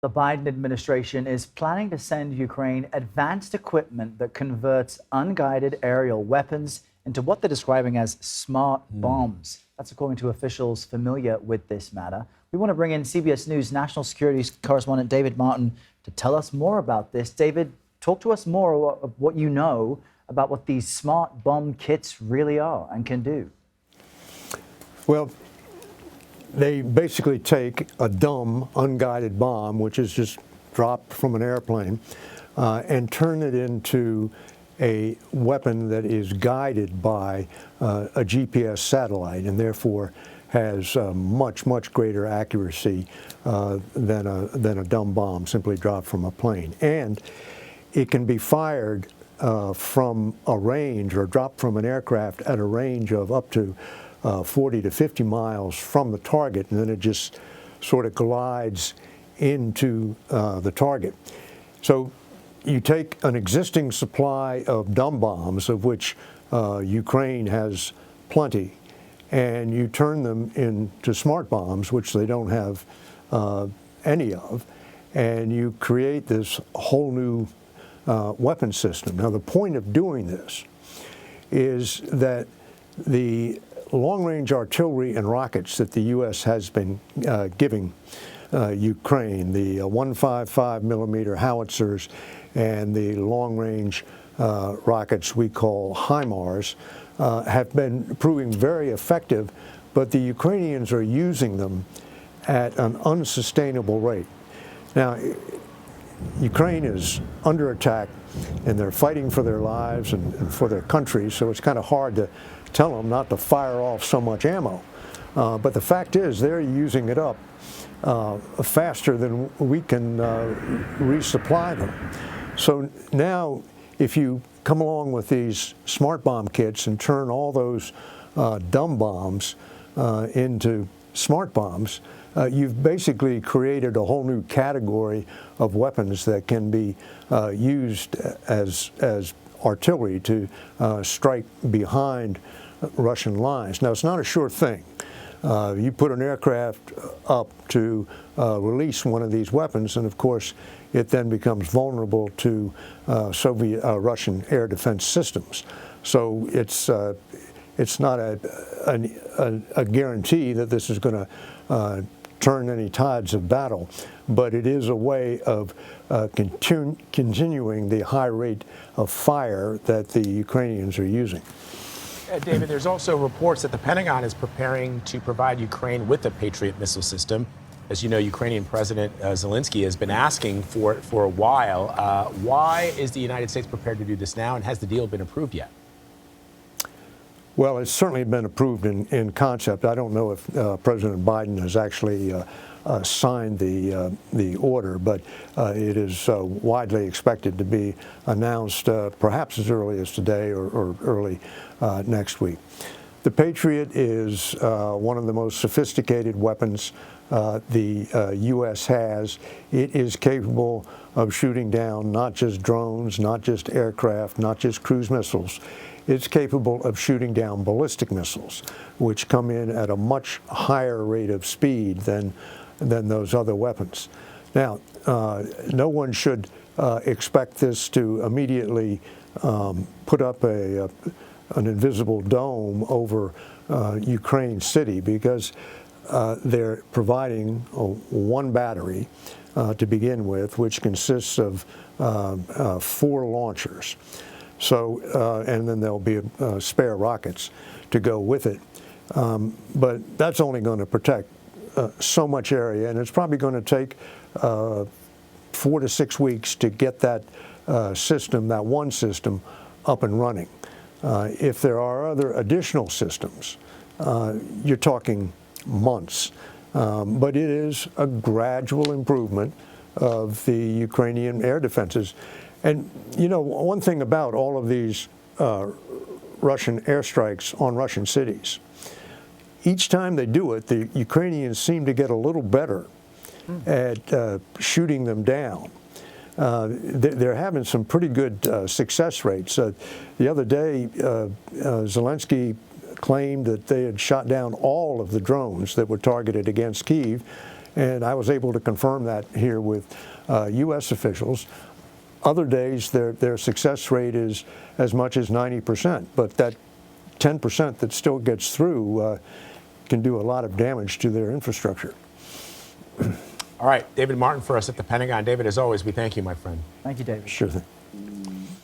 The Biden administration is planning to send Ukraine advanced equipment that converts unguided aerial weapons into what they're describing as smart bombs. That's according to officials familiar with this matter. We want to bring in CBS News national security correspondent David Martin to tell us more about this. David, talk to us more of what you know about what these smart bomb kits really are and can do. Well, they basically take a dumb, unguided bomb, which is just dropped from an airplane, and turn it into a weapon that is guided by a GPS satellite and therefore has much greater accuracy than a dumb bomb simply dropped from a plane. And it can be fired from a range or dropped from an aircraft at a range of up to 40 to 50 miles from the target, and then it just sort of glides into the target. So you take an existing supply of dumb bombs, of which Ukraine has plenty, and you turn them into smart bombs, which they don't have any of, and you create this whole new weapon system. Now, the point of doing this is that the long-range artillery and rockets that the U.S. has been giving Ukraine, the 155 millimeter howitzers and the long-range rockets we call HIMARS, have been proving very effective, but the Ukrainians are using them at an unsustainable rate. Now, Ukraine is under attack, and they're fighting for their lives and for their country, so it's kind of hard to tell them not to fire off so much ammo. But the fact is, they're using it up faster than we can resupply them. So now, if you come along with these smart bomb kits and turn all those dumb bombs into smart bombs, you've basically created a whole new category of weapons that can be used as artillery to strike behind Russian lines. Now, it's not a sure thing. You put an aircraft up to release one of these weapons, and of course, it then becomes vulnerable to Russian air defense systems. So it's not a guarantee that this is going to turn any tides of battle, but it is a way of continuing the high rate of fire that the Ukrainians are using. David, there's also reports that the Pentagon is preparing to provide Ukraine with a Patriot missile system. As you know, Ukrainian President Zelensky has been asking for it for a while. Why is the United States prepared to do this now, and has the deal been approved yet? Well, it's certainly been approved in concept. I don't know if President Biden has actually signed the order, but it is widely expected to be announced perhaps as early as today or early next week. The Patriot is one of the most sophisticated weapons the U.S. has. It is capable of shooting down not just drones, not just aircraft, not just cruise missiles. It's capable of shooting down ballistic missiles, which come in at a much higher rate of speed than those other weapons. Now, no one should expect this to immediately put up an invisible dome over Ukraine city, because they're providing one battery to begin with, which consists of 4 launchers. So, and then there'll be spare rockets to go with it. But that's only going to protect so much area, and it's probably going to take 4 to 6 weeks to get that system, that one system, up and running. If there are other additional systems, you're talking months. But it is a gradual improvement of the Ukrainian air defenses. And, you know, one thing about all of these Russian airstrikes on Russian cities, each time they do it, the Ukrainians seem to get a little better at shooting them down. They're having some pretty good success rates. The other day, Zelensky claimed that they had shot down all of the drones that were targeted against Kyiv, And I was able to confirm that here with U.S. officials. Other days, their success rate is as much as 90%, but that 10% that still gets through can do a lot of damage to their infrastructure. All right, David Martin for us at the Pentagon. David, as always, we thank you, my friend. Thank you, David. Sure thing.